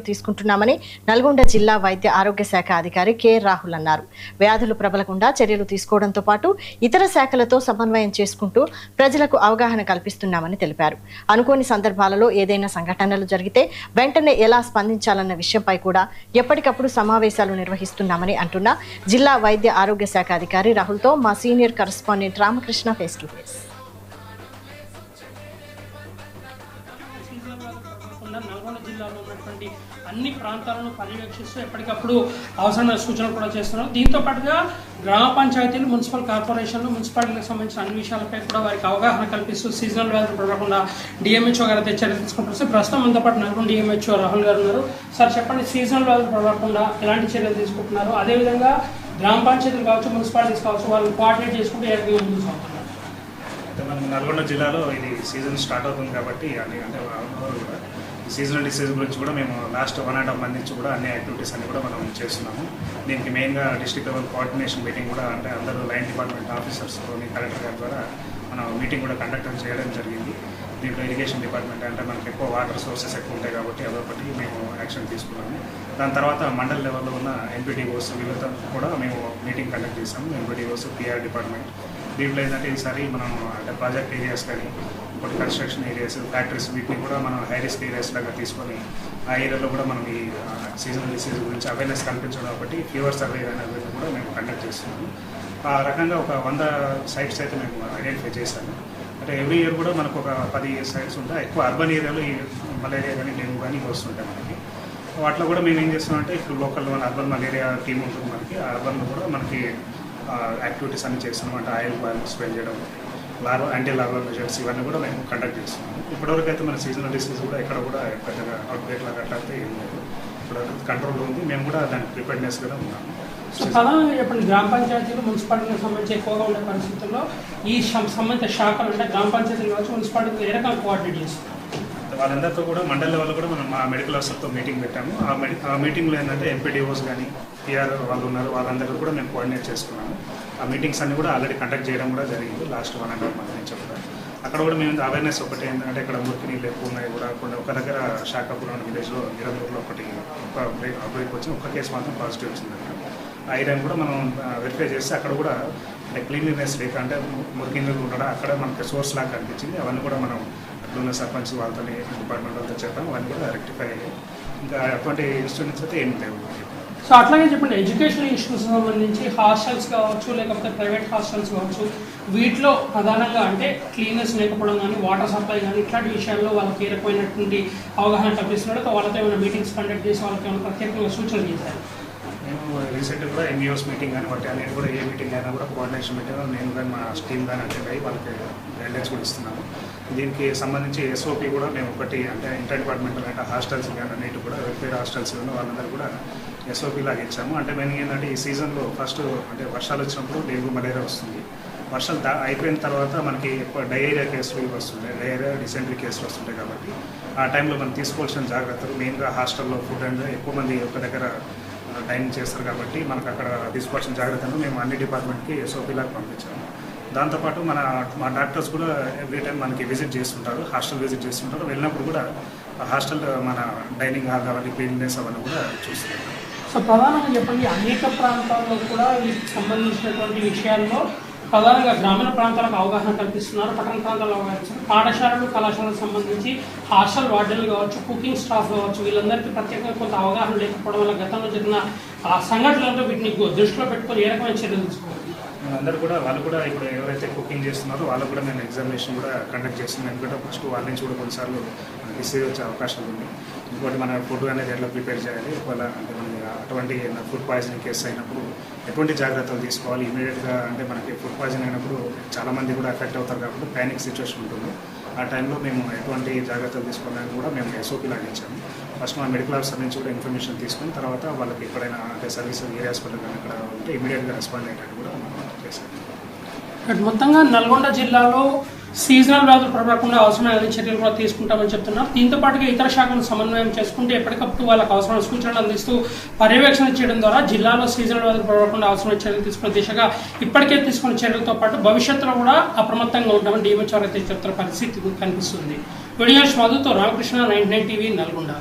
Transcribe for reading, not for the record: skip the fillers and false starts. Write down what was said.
తీసుకుంటున్నామని నల్గొండ జిల్లా వైద్య ఆరోగ్య శాఖ అధికారి కె రాహుల్ అన్నారు. వ్యాధులు ప్రబలకుండా చర్యలు తీసుకోవడంతో పాటు ఇతర శాఖలతో సమన్వయం చేసుకుంటూ ప్రజలకు అవగాహన కల్పిస్తున్నామని తెలిపారు. అనుకోని సందర్భాలలో ఏదైనా సంఘటనలు జరిగితే వెంటనే ఎలా స్పందించాలన్న విషయంపై కూడా ఎప్పటికప్పుడు సమావేశాలు నిర్వహిస్తున్నామని అంటున్న జిల్లా వైద్య ఆరోగ్య శాఖ అధికారి రాహుల్తో మా senior correspondent Ramakrishna face to face. Nalgonda జిల్లాలో ఉన్నటువంటి అన్ని ప్రాంతాలను పర్యవేక్షిస్తూ ఎప్పటికప్పుడు అవసరమైన సూచనలు కూడా చేస్తున్నారు. దీంతో పాటుగా గ్రామ పంచాయతీలు, మున్సిపల్ కార్పొరేషన్లు, మున్సిపాలిటీలకు సంబంధించిన అన్ని విషయాలపై కూడా వారికి అవగాహన కల్పిస్తూ సీజనల్ వ్యాధులు పడకుండా డిఎంహెచ్ఓ గారు అయితే చర్యలు తీసుకుంటారు. ప్రస్తుతం మనతో పాటు నల్గొండ డిఎంహెచ్ఓ రాహుల్ గారు ఉన్నారు. సార్ చెప్పండి, సీజనల్ వ్యాధులు పడకుండా ఎలాంటి చర్యలు తీసుకుంటున్నారు? అదేవిధంగా గ్రామ పంచాయతీలు కావచ్చు, మున్సిపాలిటీస్ కావచ్చు, వాళ్ళని కోఆర్డినేట్ చేసుకుంటూ ఏ రకంగా ముందుకు సాగుతున్నారు? మన నల్గొండ జిల్లాలో ఇది సీజన్ స్టార్ట్ అవుతుంది కాబట్టి అంటే సీజనల్ డిసీజ్ గురించి కూడా మేము లాస్ట్ 1.5 month నుంచి కూడా అన్ని యాక్టివిటీస్ అన్ని కూడా మనం చేస్తున్నాము. దీనికి మెయిన్గా డిస్ట్రిక్ట్ లెవెల్ కోఆర్డినేషన్ మీటింగ్ కూడా అంటే అందరూ లైన్ డిపార్ట్మెంట్ ఆఫీసర్స్తోని కలెక్టర్ గారి ద్వారా మనం మీటింగ్ కూడా కండక్ట్ చేయడం జరిగింది. దీంట్లో ఇరిగేషన్ డిపార్ట్మెంట్ అంటే మనకి ఎక్కువ వాటర్ సోర్సెస్ ఎక్కువ ఉంటాయి కాబట్టి అదొకటి మేము యాక్షన్ తీసుకున్నాము. దాని తర్వాత మండల్ లెవెల్లో ఉన్న ఎంపీడీఓస్ వీళ్ళతో కూడా మేము మీటింగ్ కండక్ట్ చేసాము. MPDOs, PR department. దీంట్లో ఏంటంటే ఈసారి మనం అంటే ప్రాజెక్ట్ ఏరియాస్ కానీ ఇంకోటి కన్స్ట్రక్షన్ ఏరియాస్, ఫ్యాక్టరీస్ వీటిని కూడా మనం హై రిస్క్ ఏరియాస్ లాగా తీసుకొని ఆ ఏరియాలో కూడా మనం ఈ సీజనల్ డిసీజ్ గురించి అవేర్నెస్ కల్పించడం కాబట్టి ఫీవర్ సర్వే అనేది కూడా మేము కండక్ట్ చేస్తున్నాము. ఆ రకంగా ఒక 100 sites అయితే మేము ఐడెంటిఫై చేశాము. అంటే ఎవ్రీ ఇయర్ కూడా మనకు ఒక 10 sites ఉంటాయి. ఎక్కువ అర్బన్ ఏరియాలో ఈ మలేరియా కానీ డెంగ్యూ కానీ వస్తుంటాయి మనకి. వాటిలో కూడా మేము ఏం చేస్తామంటే ఇప్పుడు లోకల్లో మన అర్బన్ మలేరియా టీమ్ ఉంటుంది మనకి. ఆ అర్బన్లో కూడా మనకి యాక్టివిటీస్ అన్ని చేస్తున్నాం. అంటే ఆయిల్ బాల్ స్ప్రే చేయడం, యాంటీ లార్వల్ మెజర్స్ ఇవన్నీ కూడా మేము కండక్ట్ చేస్తున్నాము. ఇప్పటివరకు అయితే మన సీజనల్ డిసీజ్ కూడా ఎక్కడ కూడా పెద్దగా అవుట్బ్రేక్ లాగా అట్లయితే ఏం లేదు. ఇప్పటివరకు కంట్రోల్లో ఉంది. మేము కూడా దానికి ప్రిపేర్నెస్ కూడా ఉన్నాము. ప్రధానంగా చెప్పండి, గ్రామ పంచాయతీలు, మున్సిపాలిటీలకు సంబంధించి ఎక్కువగా ఉండే పరిస్థితుల్లో ఈ సంబంధిత శాఖలు అంటే గ్రామ పంచాయతీలు కావచ్చు, మున్సిపాలిటీలు ఏ రకంగా కోఆర్డినేట్ చేస్తున్నారు? వాళ్ళందరితో కూడా మండల్ లెవెల్లో కూడా మనం మా మెడికల్ ఆఫీసర్తో మీటింగ్ పెట్టాము. ఆ మీటింగ్లో ఏంటంటే ఎంపీడీఓస్ కానీ పిఆర్ వాళ్ళు ఉన్నారు, వాళ్ళందరూ కూడా మేము కోఆర్డినేట్ చేసుకున్నాము. ఆ మీటింగ్స్ అన్ని కూడా ఆల్రెడీ కండక్ట్ చేయడం కూడా జరిగింది లాస్ట్ 1.5 month నుంచి కూడా. అక్కడ కూడా మేము అవేర్నెస్ ఒకటి ఏంటంటే ఇక్కడ మురికి నీళ్ళు ఎక్కువ ఉన్నాయి కూడా ఒక దగ్గర శాఖాపురం విలేజ్లో నిరంతరంలో ఒక అవుట్బ్రేక్ వచ్చి ఒక కేసు మాత్రం పాజిటివ్ వచ్చింది. ఆ ఏరియాని కూడా మనం వెరిఫై చేస్తే అక్కడ కూడా అంటే క్లీన్లీనెస్ లేక అంటే మురికి నీళ్ళు ఉండడం అక్కడ మనకి సోర్స్ లాగా కనిపించింది. అవన్నీ కూడా మనం అట్లున్న సర్పంచ్ వాళ్ళతో డిపార్ట్మెంట్ వాళ్ళతో చెప్పాము. అవన్నీ కూడా రెక్టిఫై అయ్యాయి. ఇంకా అటువంటి ఇన్స్టిట్యూట్స్ అయితే ఏమి లేవు. సో అట్లాగే చెప్పండి, ఎడ్యుకేషనల్ ఇష్యూస్ సంబంధించి హాస్టల్స్ కావచ్చు, లేకపోతే ప్రైవేట్ హాస్టల్స్ కావచ్చు, వీటిలో ప్రధానంగా అంటే క్లీనెస్ లేకపోవడం కానీ, వాటర్ సప్లై కానీ ఇట్లాంటి విషయాల్లో వాళ్ళకి ఏ రకమైనటువంటి అవగాహన కల్పిస్తున్నాడు. వాళ్ళతో ఏమైనా మీటింగ్స్ కండక్ట్ చేసి వాళ్ళకి ఏమైనా ప్రత్యేకంగా సూచనలు చేశారు? మేము రీసెంట్గా కూడా ఎంఈఓస్ మీటింగ్ కానీ బట్టి నేను కూడా ఏ మీటింగ్ అయినా కూడా కోఆర్డినేషన్ మీటింగ్ నేను కానీ మా టీమ్ కానీ అటెండ్ అయ్యి వాళ్ళకి గైడ్లైన్స్ కూడా ఇస్తున్నాము. దీనికి సంబంధించి ఎస్ఓపి కూడా మేము ఒకటి అంటే ఇంటర్ డిపార్ట్మెంటల్ అంటే హాస్టల్స్ కానీ అన్నిటి కూడా వెల్ఫేర్ హాస్టల్స్ వాళ్ళందరూ కూడా ఎస్ఓపి లాగా ఇచ్చాము. అంటే మేము ఏంటంటే ఈ సీజన్లో ఫస్ట్ అంటే వర్షాలు వచ్చినప్పుడు డెంగ్యూ, మలేరియా వస్తుంది. వర్షాలు అయిపోయిన తర్వాత మనకి ఎక్కువ డయేరియా కేసులు వస్తుంటాయి, డయేరియా, డిసెంట్రీ కేసులు వస్తుంటాయి. కాబట్టి ఆ టైంలో మనం తీసుకోవాల్సిన జాగ్రత్తలు మెయిన్గా హాస్టల్లో ఫుడ్ అండ్ ఎక్కువ మంది ఒక దగ్గర డైనింగ్ చేస్తారు కాబట్టి మనకు అక్కడ తీసుకోవాల్సిన జాగ్రత్తలు మేము అన్ని డిపార్ట్మెంట్కి ఎస్ఓపి లాగా పంపించాము. దాంతోపాటు మా డాక్టర్స్ కూడా ఎవ్రీ టైం మనకి విజిట్ చేస్తుంటారు, హాస్టల్ విజిట్ చేస్తుంటారు. వెళ్ళినప్పుడు కూడా హాస్టల్ మన డైనింగ్ హాల్ అవన్నీ క్లీన్లెస్ అవన్నీ కూడా చూస్తున్నారు. సో ప్రధానంగా చెప్పండి, అనేక ప్రాంతాల్లో కూడా వీటికి సంబంధించినటువంటి విషయాల్లో ప్రధానంగా గ్రామీణ ప్రాంతాలకు అవగాహన కల్పిస్తున్నారు, పట్టణ ప్రాంతాల్లో అవగాహన, పాఠశాలలు, కళాశాలకు సంబంధించి హాస్టల్ వార్డెన్లు కావచ్చు, కుకింగ్ స్టాఫ్ కావచ్చు, వీళ్ళందరికీ ప్రత్యేకంగా కొంత అవగాహన లేకపోవడం వల్ల గతంలో జరిగిన సంఘటనలతో వీటిని దృష్టిలో పెట్టుకొని ఏ రకమైన చర్యలు తీసుకోవాలి? అందరూ కూడా వాళ్ళు కూడా ఇప్పుడు ఎవరైతే కుకింగ్ చేస్తున్నారో వాళ్ళకు కూడా మేము ఎగ్జామినేషన్ కూడా కండక్ట్ చేస్తున్నాం. ఎందుకంటే ఫస్ట్ వాళ్ళ నుంచి కూడా కొన్నిసార్లు డిసీజ్ వచ్చే అవకాశం ఉంది. ఇంకోటి మన ఫుడ్ అనేది ఎట్లా ప్రిపేర్ చేయాలి, ఒకవేళ అంటే మనకి అటువంటి ఫుడ్ పాయిజనింగ్ కేసు అయినప్పుడు ఎటువంటి జాగ్రత్తలు తీసుకోవాలి, ఇమీడియట్గా అంటే మనకి ఫుడ్ పాయిజన్ అయినప్పుడు చాలామంది కూడా ఎఫెక్ట్ అవుతారు కాబట్టి ప్యానిక్ సిచ్యువేషన్ ఉంటుంది. ఆ టైంలో మేము ఎటువంటి జాగ్రత్తలు తీసుకోవాలని కూడా మేము ఎస్ఓపీ లాగా ఇచ్చాము. ఫస్ట్ మా మెడికల్ ఆఫీసర్ నుంచి కూడా ఇన్ఫర్మేషన్ తీసుకుని తర్వాత వాళ్ళకి ఎక్కడైనా అంటే సర్వీస్ ఏ హాస్పిటల్ కానీ అక్కడ ఉంటే ఇమీడియట్గా రెస్పాండ్ అయ్యేటట్టు కూడా మనం చేశాము. మొత్తంగా నల్గొండ జిల్లాలో సీజనల్ వ్యాధులు ప్రబలకుండా అవసరమైన చర్యలు కూడా తీసుకుంటామని చెప్తున్నారు. దీంతో పాటుగా ఇతర శాఖలను సమన్వయం చేసుకుంటూ ఎప్పటికప్పుడు వాళ్ళకి అవసరమైన సూచనలు అందిస్తూ పర్యవేక్షణ చేయడం ద్వారా జిల్లాలో సీజనల్ వ్యాధులు ప్రబలకుండా అవసరమైన చర్యలు తీసుకునే దిశగా ఇప్పటికే తీసుకున్న చర్యలతో పాటు భవిష్యత్తులో కూడా అప్రమత్తంగా ఉంటామని డిఎంహెచ్ఓ అయితే చెప్తున్న పరిస్థితి కనిపిస్తుంది. Videos మధుతో Ramakrishna, 99 TV, Nalgonda.